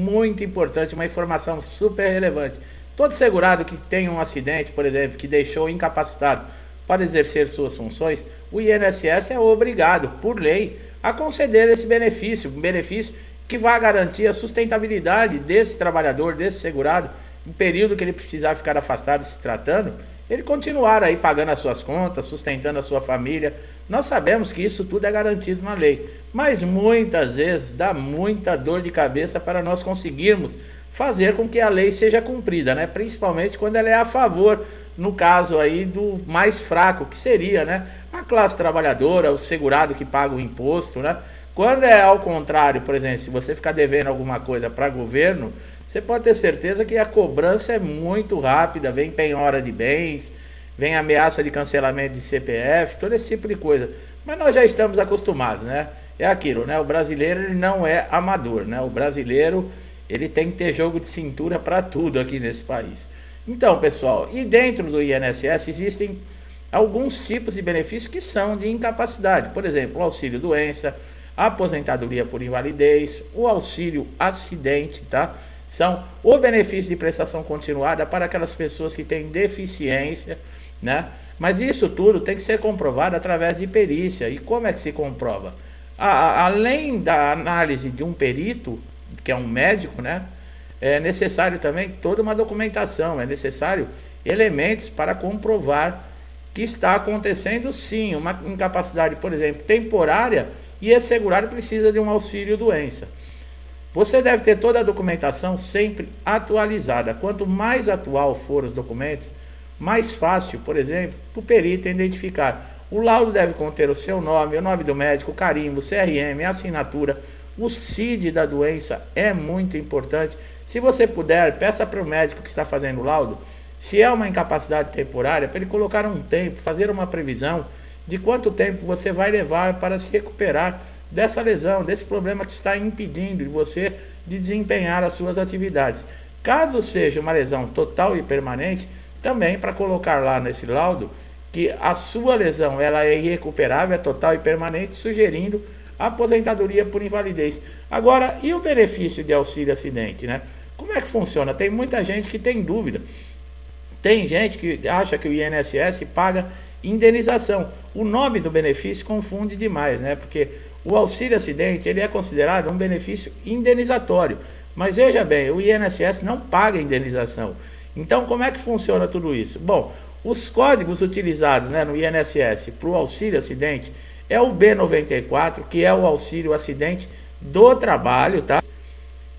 muito importante, uma informação super relevante. Todo segurado que tem um acidente, por exemplo, que deixou incapacitado para exercer suas funções, o INSS é obrigado, por lei, a conceder esse benefício, um benefício que vai garantir a sustentabilidade desse trabalhador, desse segurado, no período que ele precisar ficar afastado se tratando, ele continuar aí pagando as suas contas, sustentando a sua família. Nós sabemos que isso tudo é garantido na lei, mas muitas vezes dá muita dor de cabeça para nós conseguirmos fazer com que a lei seja cumprida, né? Principalmente quando ela é a favor, no caso aí do mais fraco, que seria, né, a classe trabalhadora, o segurado que paga o imposto, né? Quando é ao contrário, por exemplo, se você ficar devendo alguma coisa para governo, você pode ter certeza que a cobrança é muito rápida, vem penhora de bens, vem ameaça de cancelamento de CPF, todo esse tipo de coisa. Mas nós já estamos acostumados, né? É aquilo, né? O brasileiro ele não é amador, né? O brasileiro ele tem que ter jogo de cintura para tudo aqui nesse país. Então, pessoal, e dentro do INSS existem alguns tipos de benefícios que são de incapacidade. Por exemplo, o auxílio-doença, a aposentadoria por invalidez, o auxílio-acidente, tá? São o benefício de prestação continuada para aquelas pessoas que têm deficiência, né? Mas isso tudo tem que ser comprovado através de perícia. E como é que se comprova? Além da análise de um perito, que é um médico, né? É necessário também toda uma documentação, é necessário elementos para comprovar que está acontecendo sim uma incapacidade, por exemplo, temporária, e esse segurado precisa de um auxílio-doença. Você deve ter toda a documentação sempre atualizada. Quanto mais atual for os documentos, mais fácil, por exemplo, para o perito identificar. O laudo deve conter o seu nome, o nome do médico, o carimbo, o CRM, a assinatura, o CID da doença é muito importante. Se você puder, peça para o médico que está fazendo o laudo, se é uma incapacidade temporária, para ele colocar um tempo, fazer uma previsão de quanto tempo você vai levar para se recuperar dessa lesão, desse problema que está impedindo de você de desempenhar as suas atividades. Caso seja uma lesão total e permanente, também para colocar lá nesse laudo que a sua lesão ela é irrecuperável, é total e permanente, sugerindo a aposentadoria por invalidez. Agora, e o benefício de auxílio acidente, né? Como é que funciona? Tem muita gente que tem dúvida. Tem gente que acha que o INSS paga indenização. O nome do benefício confunde demais, né? Porque o auxílio acidente ele é considerado um benefício indenizatório. Mas veja bem, o INSS não paga indenização. Então, como é que funciona tudo isso? Bom, os códigos utilizados, né, no INSS para o auxílio acidente é o B94, que é o auxílio acidente do trabalho, tá?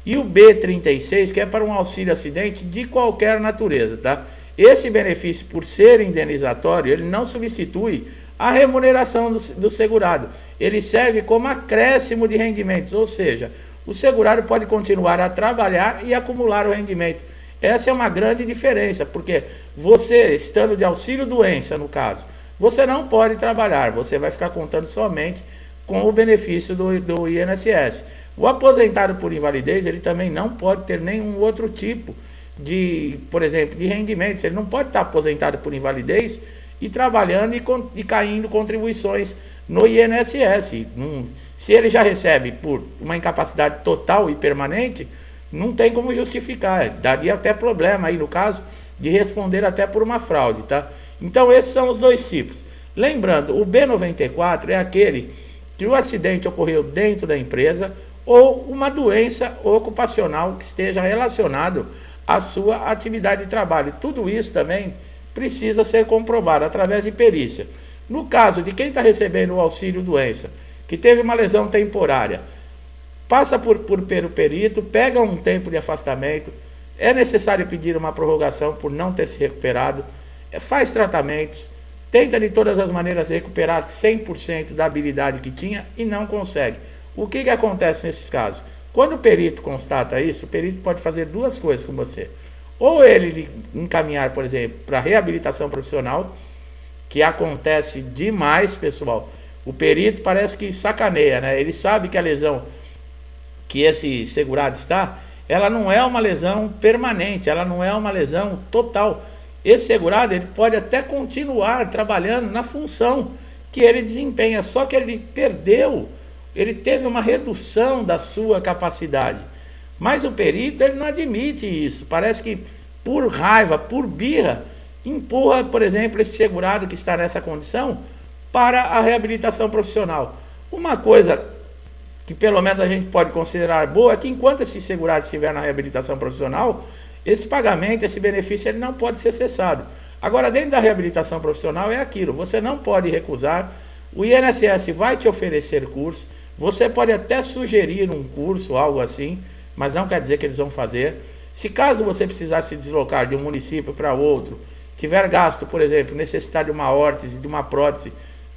E o B36, que é para um auxílio acidente de qualquer natureza, tá? Esse benefício, por ser indenizatório, ele não substitui a remuneração do segurado. Ele serve como acréscimo de rendimentos, ou seja, o segurado pode continuar a trabalhar e acumular o rendimento. Essa é uma grande diferença, porque você, estando de auxílio-doença, no caso, você não pode trabalhar, você vai ficar contando somente com o benefício do INSS. O aposentado por invalidez, ele também não pode ter nenhum outro tipo de, por exemplo, de rendimentos. Ele não pode estar aposentado por invalidez e trabalhando e caindo contribuições no INSS. Se ele já recebe por uma incapacidade total e permanente, não tem como justificar. Daria até problema aí, no caso, de responder até por uma fraude, tá? Então, esses são os dois tipos. Lembrando, o B94 é aquele que o acidente ocorreu dentro da empresa ou uma doença ocupacional que esteja relacionado à sua atividade de trabalho. Tudo isso também precisa ser comprovado através de perícia. No caso de quem está recebendo o auxílio-doença, que teve uma lesão temporária, passa pelo perito, pega um tempo de afastamento, é necessário pedir uma prorrogação por não ter se recuperado, faz tratamentos, tenta de todas as maneiras recuperar 100% da habilidade que tinha e não consegue. O que acontece nesses casos? Quando o perito constata isso, o perito pode fazer duas coisas com você. Ou ele encaminhar, por exemplo, para reabilitação profissional, que acontece demais, pessoal. O perito parece que sacaneia, né? Ele sabe que a lesão que esse segurado está, ela não é uma lesão permanente, ela não é uma lesão total. Esse segurado ele pode até continuar trabalhando na função que ele desempenha, só que ele perdeu, ele teve uma redução da sua capacidade. Mas o perito, ele não admite isso. Parece que por raiva, por birra, empurra, por exemplo, esse segurado que está nessa condição para a reabilitação profissional. Uma coisa que pelo menos a gente pode considerar boa é que enquanto esse segurado estiver na reabilitação profissional, esse pagamento, esse benefício, ele não pode ser cessado. Agora, dentro da reabilitação profissional é aquilo, você não pode recusar, o INSS vai te oferecer curso, você pode até sugerir um curso, algo assim, mas não quer dizer que eles vão fazer. Se caso você precisar se deslocar de um município para outro, tiver gasto, por exemplo, necessitar de uma órtese, de uma prótese,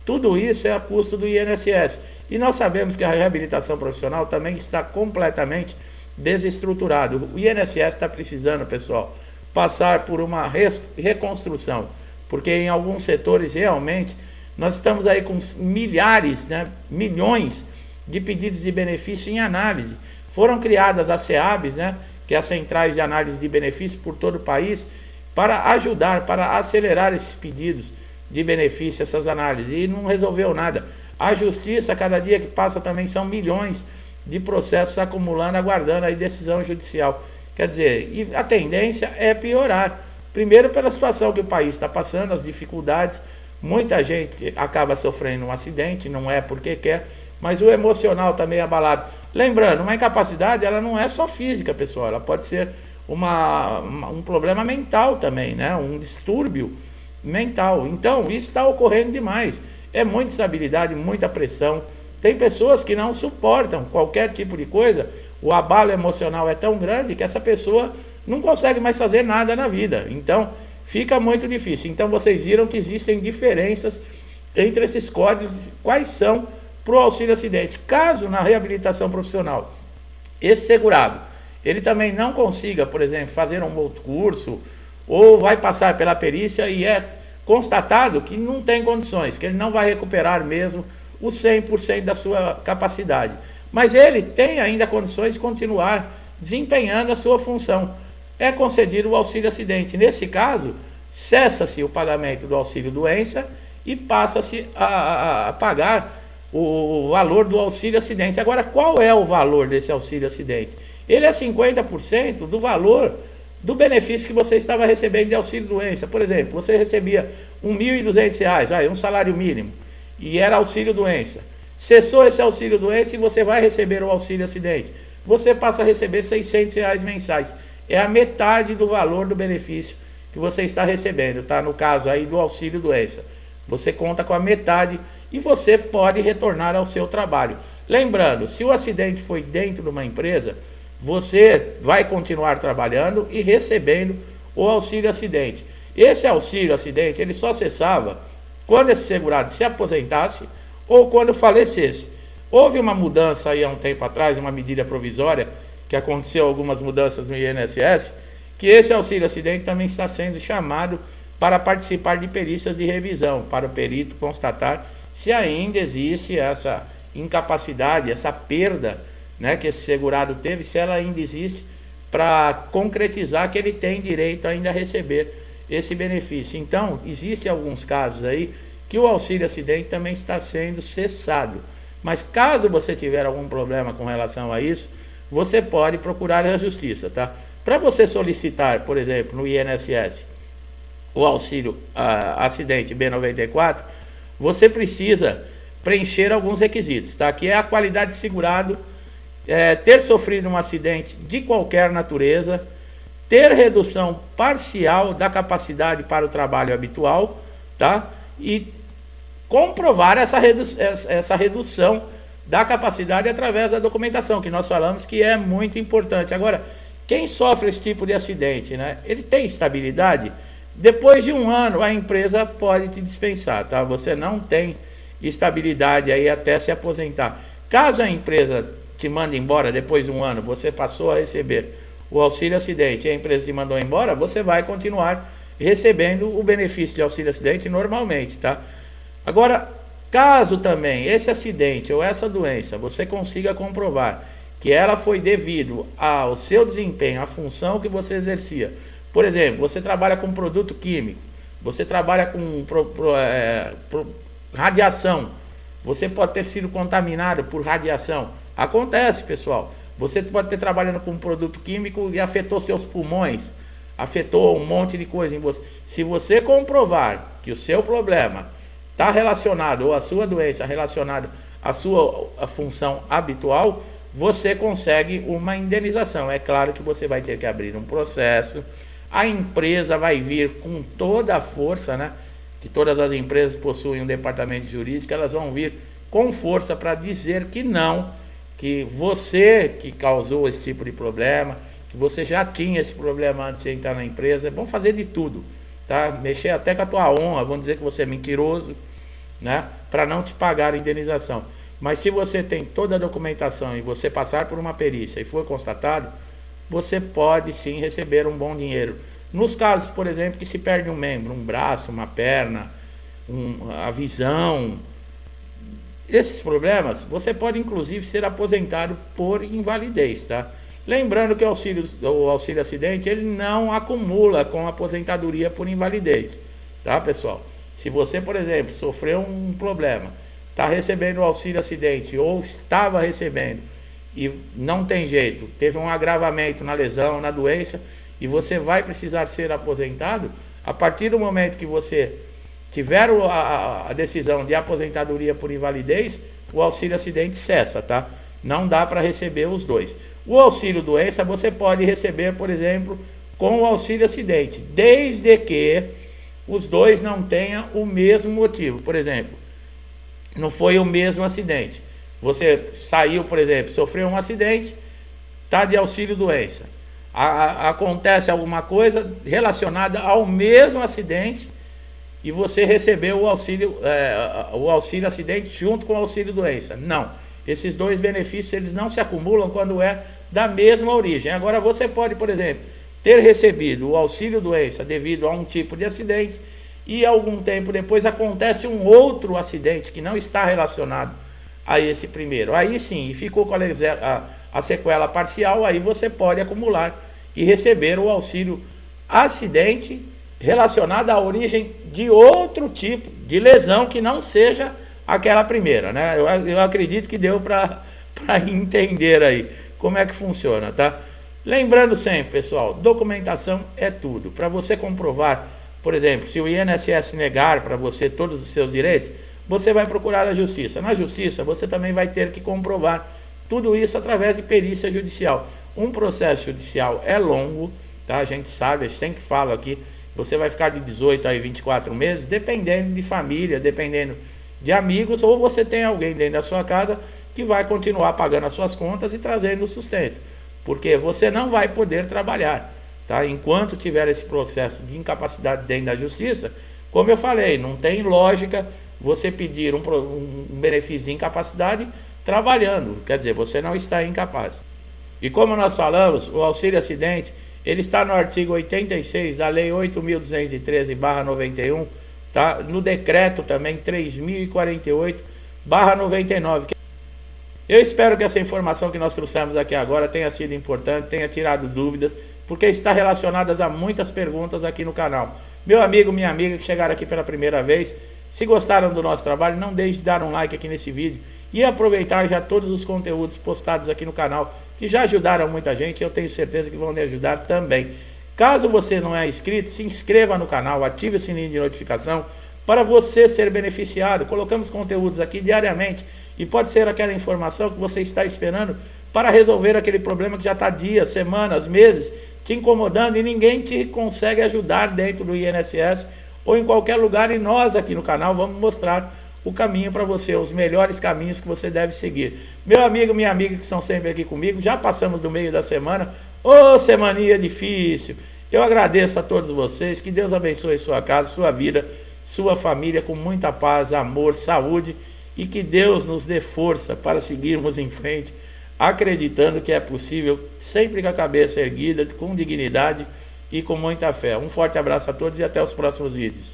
tudo isso é a custo do INSS. E nós sabemos que a reabilitação profissional também está completamente desestruturado. O INSS está precisando, pessoal, passar por uma reconstrução, porque em alguns setores realmente nós estamos aí com milhares, milhões de pedidos de benefício em análise. Foram criadas as CEABs, que é as Centrais de Análise de Benefício por todo o país, para ajudar, para acelerar esses pedidos de benefício, essas análises, e não resolveu nada. A justiça, cada dia que passa também são milhões de processos acumulando, aguardando aí decisão judicial. Quer dizer, e a tendência é piorar. Primeiro pela situação que o país está passando, as dificuldades, muita gente acaba sofrendo um acidente, não é porque quer, mas o emocional também é abalado. Lembrando, uma incapacidade, ela não é só física, pessoal, ela pode ser um problema mental também, um distúrbio mental. Então, isso está ocorrendo demais. É muita instabilidade, muita pressão. Tem pessoas que não suportam qualquer tipo de coisa. O abalo emocional é tão grande que essa pessoa não consegue mais fazer nada na vida. Então, fica muito difícil. Então, vocês viram que existem diferenças entre esses códigos. Quais são para o auxílio acidente? Caso na reabilitação profissional, esse segurado, ele também não consiga, por exemplo, fazer um outro curso, ou vai passar pela perícia e é constatado que não tem condições, que ele não vai recuperar mesmo o 100% da sua capacidade. Mas ele tem ainda condições de continuar desempenhando a sua função. É concedido o auxílio acidente. Nesse caso, cessa-se o pagamento do auxílio doença e passa-se a pagar o valor do auxílio acidente. Agora, qual é o valor desse auxílio acidente? Ele é 50% do valor do benefício que você estava recebendo de auxílio doença. Por exemplo, você recebia R$ 1.200, um salário mínimo, e era auxílio doença. Cessou esse auxílio doença e você vai receber o auxílio acidente. Você passa a receber R$ 600 mensais. É a metade do valor do benefício que você está recebendo, tá? No caso aí do auxílio doença. Você conta com a metade e você pode retornar ao seu trabalho. Lembrando, se o acidente foi dentro de uma empresa, você vai continuar trabalhando e recebendo o auxílio acidente. Esse auxílio acidente, ele só cessava quando esse segurado se aposentasse ou quando falecesse. Houve uma mudança aí há um tempo atrás, uma medida provisória, que aconteceu algumas mudanças no INSS, que esse auxílio acidente também está sendo chamado para participar de perícias de revisão, para o perito constatar se ainda existe essa incapacidade, essa perda, que esse segurado teve, se ela ainda existe, para concretizar que ele tem direito ainda a receber esse benefício. Então, existem alguns casos aí que o auxílio acidente também está sendo cessado. Mas caso você tiver algum problema com relação a isso, você pode procurar a justiça, tá? Para você solicitar, por exemplo, no INSS, o auxílio acidente B94, você precisa preencher alguns requisitos, tá? Que é a qualidade de segurado, ter sofrido um acidente de qualquer natureza, ter redução parcial da capacidade para o trabalho habitual, tá? E comprovar essa redução da capacidade através da documentação, que nós falamos que é muito importante. Agora, quem sofre esse tipo de acidente, ele tem estabilidade? Depois de um ano, a empresa pode te dispensar, tá? Você não tem estabilidade aí até se aposentar. Caso a empresa te manda embora depois de um ano, você passou a receber o auxílio acidente e a empresa te mandou embora, você vai continuar recebendo o benefício de auxílio acidente normalmente, tá? Agora, caso também esse acidente ou essa doença você consiga comprovar que ela foi devido ao seu desempenho, à função que você exercia. Por exemplo, você trabalha com produto químico, você trabalha com radiação, você pode ter sido contaminado por radiação. Acontece, pessoal. Você pode ter trabalhando com um produto químico e afetou seus pulmões, afetou um monte de coisa em você. Se você comprovar que o seu problema está relacionado, ou a sua doença relacionada à sua função habitual, você consegue uma indenização. É claro que você vai ter que abrir um processo, a empresa vai vir com toda a força, né? Que todas as empresas possuem um departamento jurídico, elas vão vir com força para dizer que não, que você que causou esse tipo de problema, que você já tinha esse problema antes de entrar na empresa, vão fazer de tudo, tá? Mexer até com a tua honra, vão dizer que você é mentiroso, né? Para não te pagar a indenização. Mas se você tem toda a documentação e você passar por uma perícia e for constatado, você pode sim receber um bom dinheiro. Nos casos, por exemplo, que se perde um membro, um braço, uma perna, a visão, esses problemas, você pode inclusive ser aposentado por invalidez, tá? Lembrando que o auxílio acidente, ele não acumula com a aposentadoria por invalidez, tá, pessoal? Se você, por exemplo, sofreu um problema, está recebendo o auxílio acidente ou estava recebendo e não tem jeito, teve um agravamento na lesão, na doença, e você vai precisar ser aposentado, a partir do momento que você tiver a decisão de aposentadoria por invalidez, o auxílio acidente cessa, tá? Não dá para receber os dois. O auxílio doença você pode receber, por exemplo, com o auxílio acidente, desde que os dois não tenham o mesmo motivo. Por exemplo, não foi o mesmo acidente. Você saiu, por exemplo, sofreu um acidente, está de auxílio doença. Acontece alguma coisa relacionada ao mesmo acidente e você recebeu o auxílio acidente junto com o auxílio doença. Não. Esses dois benefícios eles não se acumulam quando é da mesma origem. Agora você pode, por exemplo, ter recebido o auxílio doença devido a um tipo de acidente e algum tempo depois acontece um outro acidente que não está relacionado a esse primeiro. Aí sim, ficou com a sequela parcial, aí você pode acumular e receber o auxílio acidente relacionado à origem de outro tipo de lesão que não seja aquela primeira, né? Eu acredito que deu para entender aí como é que funciona, tá? Lembrando sempre, pessoal, documentação é tudo. Para você comprovar, por exemplo, se o INSS negar para você todos os seus direitos, você vai procurar a justiça. Na justiça, você também vai ter que comprovar tudo isso através de perícia judicial. Um processo judicial é longo, tá? A gente sabe, eu sempre falo aqui, você vai ficar de 18 a 24 meses, dependendo de família, dependendo de amigos, ou você tem alguém dentro da sua casa que vai continuar pagando as suas contas e trazendo o sustento, porque você não vai poder trabalhar, tá? Enquanto tiver esse processo de incapacidade dentro da justiça, como eu falei, não tem lógica você pedir um benefício de incapacidade trabalhando, quer dizer, você não está incapaz. E como nós falamos, o auxílio acidente, ele está no artigo 86 da Lei 8.213/91, tá? No decreto também 3.048/99. Eu espero que essa informação que nós trouxemos aqui agora tenha sido importante, tenha tirado dúvidas, porque está relacionada a muitas perguntas aqui no canal. Meu amigo, minha amiga que chegaram aqui pela primeira vez, se gostaram do nosso trabalho, não deixe de dar um like aqui nesse vídeo e aproveitar já todos os conteúdos postados aqui no canal, que já ajudaram muita gente, eu tenho certeza que vão lhe ajudar também. Caso você não é inscrito, se inscreva no canal, ative o sininho de notificação para você ser beneficiado. Colocamos conteúdos aqui diariamente e pode ser aquela informação que você está esperando para resolver aquele problema que já está dias, semanas, meses te incomodando e ninguém te consegue ajudar dentro do INSS ou em qualquer lugar, e nós aqui no canal vamos mostrar o caminho para você, os melhores caminhos que você deve seguir. Meu amigo, minha amiga que estão sempre aqui comigo, já passamos do meio da semana, semaninha difícil. Eu agradeço a todos vocês, que Deus abençoe sua casa, sua vida, sua família com muita paz, amor, saúde, e que Deus nos dê força para seguirmos em frente, acreditando que é possível, sempre com a cabeça erguida, com dignidade e com muita fé. Um forte abraço a todos e até os próximos vídeos.